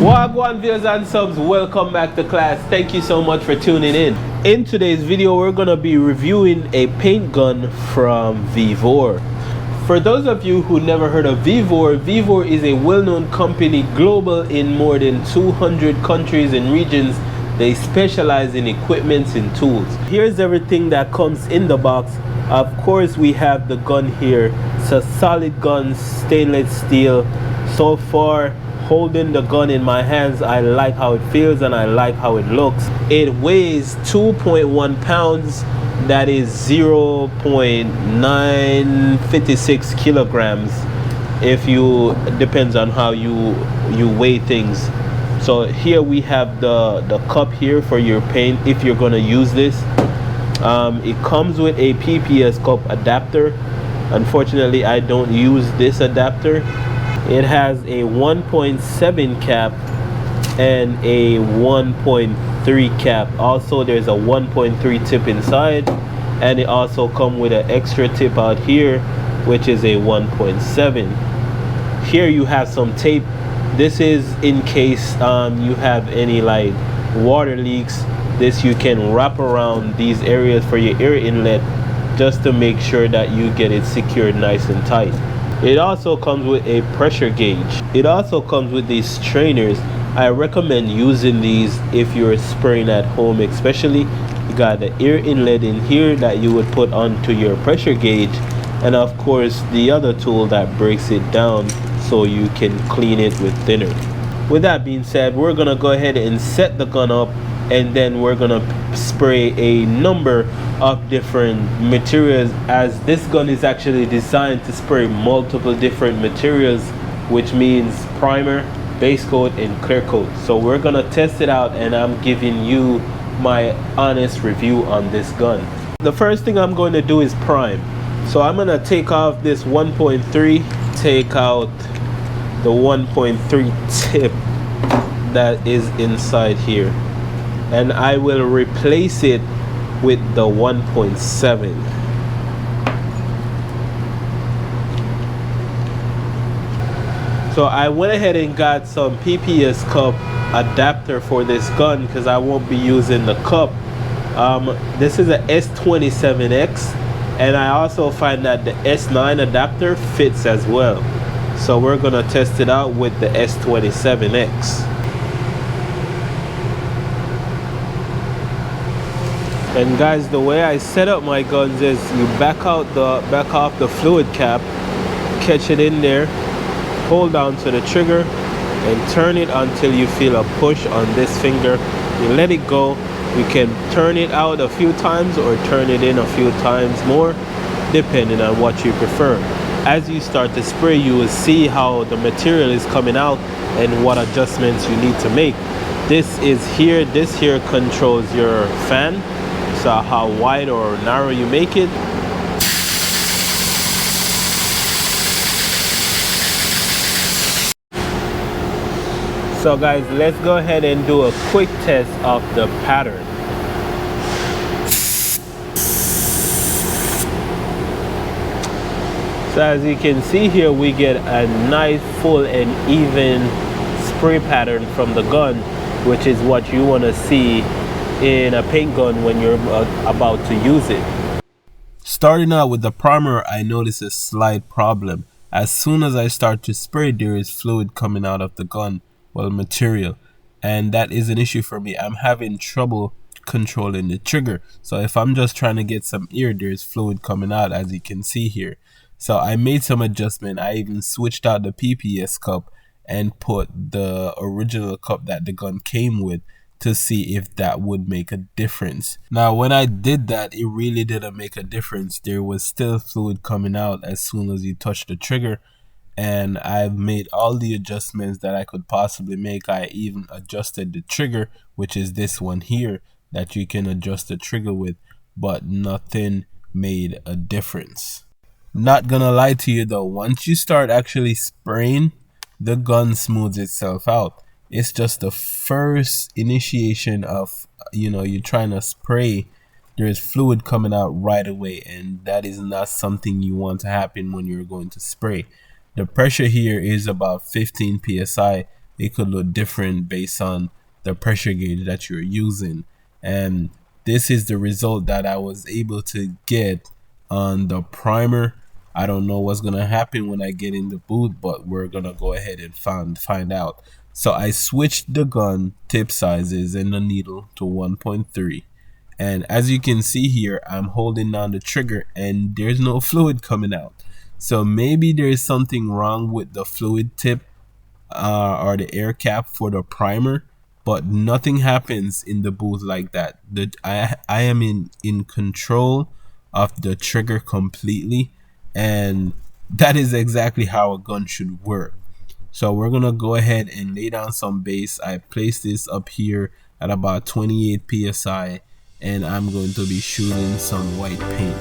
Wagwan viewers and subs, welcome back to class. Thank you so much for tuning in. In today's video, we're gonna be reviewing a paint gun from Vevor. For those of you who never heard of Vevor, Vevor is a well-known company global in more than 200 countries and regions. They specialize in equipment and tools. Here's everything that comes in the box. Of course, we have the gun here. It's a solid gun, stainless steel. So far, holding the gun in my hands, I like how it feels and I like how it looks. It weighs 2.1 pounds. That is 0.956 kilograms. If you depends on how you weigh things. So here we have the cup here for your paint if you're gonna use this. It comes with a PPS cup adapter. Unfortunately, I don't use this adapter. It has a 1.7 cap and a 1.3 cap. Also, there's a 1.3 tip inside, and it also comes with an extra tip out here, which is a 1.7. Here you have some tape. This is in case you have any like water leaks. This you can wrap around these areas for your air inlet just to make sure that you get it secured nice and tight. It also comes with a pressure gauge. It also comes with these strainers. I recommend using these if you're spraying at home, especially. You got the air inlet in here that you would put onto your pressure gauge, and of course the other tool that breaks it down so you can clean it with thinner. With that being said, we're gonna go ahead and set the gun up, and then we're gonna spray a number of different materials, as this gun is actually designed to spray multiple different materials, which means primer, base coat, and clear coat. So we're gonna test it out, and I'm giving you my honest review on this gun. The first thing I'm going to do is prime. So I'm gonna take off this 1.3, take out the 1.3 tip that is inside here, and I will replace it with the 1.7. So I went ahead and got some PPS cup adapter for this gun because I won't be using the cup. This is a S27X, and I also find that the S9 adapter fits as well. So we're gonna test it out with the S27X. And guys, the way I set up my guns is you back off the fluid cap, catch it in there, hold down to the trigger, and turn it until you feel a push on this finger. You let it go. You can turn it out a few times or turn it in a few times more, depending on what you prefer. As you start to spray, you will see how the material is coming out and what adjustments you need to make. This here controls your fan. So how wide or narrow you make it. So guys, let's go ahead and do a quick test of the pattern. So as you can see here, we get a nice full and even spray pattern from the gun, which is what you want to see in a paint gun when you're about to use it. Starting out with the primer, I notice a slight problem. As soon as I start to spray, there is fluid coming out of the gun, well, material, and that is an issue for me. I'm having trouble controlling the trigger. So if I'm just trying to get some air, there's fluid coming out, as you can see here. So I made some adjustment. I even switched out the PPS cup and put the original cup that the gun came with to see if that would make a difference. Now when I did that, it really didn't make a difference. There was still fluid coming out as soon as you touch the trigger, and I've made all the adjustments that I could possibly make. I even adjusted the trigger, which is this one here that you can adjust the trigger with, but nothing made a difference. Not gonna lie to you though, once you start actually spraying, the gun smooths itself out. It's just the first initiation of, you're trying to spray, there's fluid coming out right away, and that is not something you want to happen when you're going to spray. The pressure here is about 15 psi, it could look different based on the pressure gauge that you're using. And this is the result that I was able to get on the primer. I don't know what's gonna happen when I get in the booth, but we're gonna go ahead and find out. So I switched the gun tip sizes and the needle to 1.3, and as you can see here, I'm holding down the trigger and there's no fluid coming out. So maybe there's something wrong with the fluid tip or the air cap for the primer, but nothing happens in the booth like that. I am in control of the trigger completely, and that is exactly how a gun should work. So we're gonna go ahead and lay down some base. I placed this up here at about 28 psi, and I'm going to be shooting some white paint.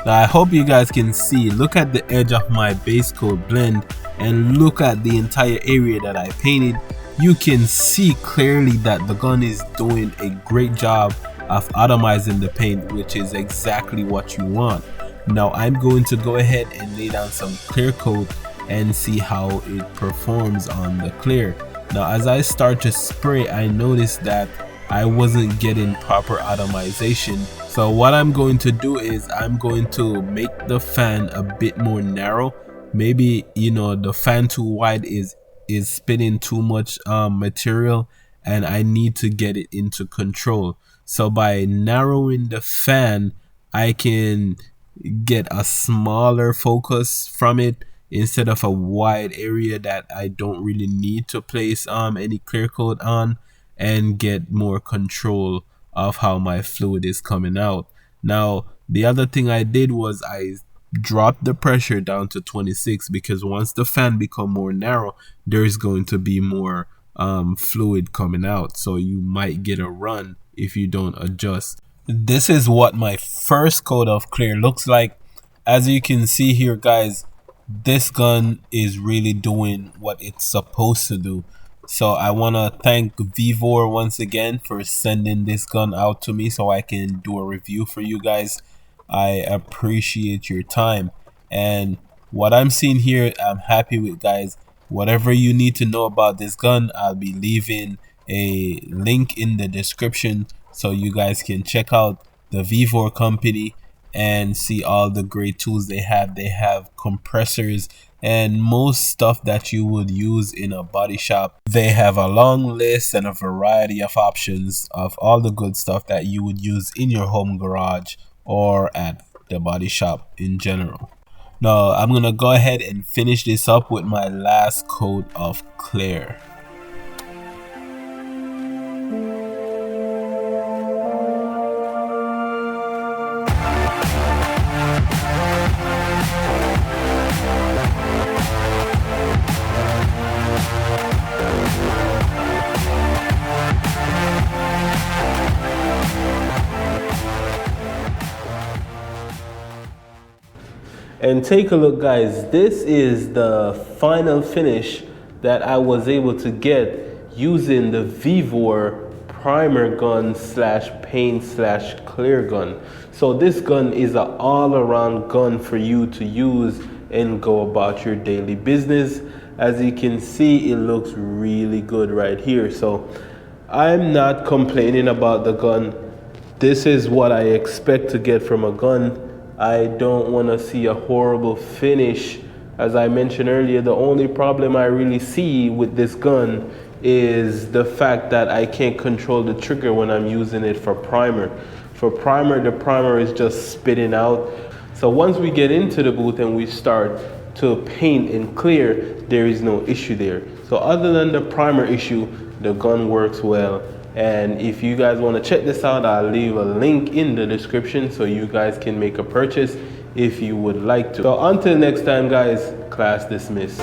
Now I hope you guys can see, look at the edge of my base coat blend and look at the entire area that I painted. You can see clearly that the gun is doing a great job of atomizing the paint, which is exactly what you want. Now I'm going to go ahead and lay down some clear coat and see how it performs on the clear. Now as I start to spray, I noticed that I wasn't getting proper atomization. So what I'm going to do is I'm going to make the fan a bit more narrow. Maybe, you know, the fan too wide is spitting too much material, and I need to get it into control. So by narrowing the fan, I can get a smaller focus from it instead of a wide area that I don't really need to place any clear coat on, and get more control of how my fluid is coming out. Now the other thing I did was I dropped the pressure down to 26, because once the fan become more narrow, there is going to be more fluid coming out, so you might get a run if you don't adjust. This is what my first coat of clear looks like. As you can see here, guys, this gun is really doing what it's supposed to do. So I want to thank Vevor once again for sending this gun out to me so I can do a review for you guys. I appreciate your time, and what I'm seeing here, I'm happy with, guys. Whatever you need to know about this gun, I'll be leaving a link in the description so you guys can check out the Vevor company and see all the great tools they have. They have compressors and most stuff that you would use in a body shop. They have a long list and a variety of options of all the good stuff that you would use in your home garage or at the body shop in general. Now I'm gonna go ahead and finish this up with my last coat of clear. And take a look, guys, this is the final finish that I was able to get using the Vevor primer gun slash paint slash clear gun. So this gun is an all-around gun for you to use and go about your daily business. As you can see, it looks really good right here. So I'm not complaining about the gun. This is what I expect to get from a gun. I don't want to see a horrible finish. As I mentioned earlier, the only problem I really see with this gun is the fact that I can't control the trigger when I'm using it for primer. For primer, the primer is just spitting out. So once we get into the booth and we start to paint and clear, there is no issue there. So other than the primer issue, the gun works well. And if you guys want to check this out, I'll leave a link in the description so you guys can make a purchase if you would like to. So until next time, guys, class dismissed.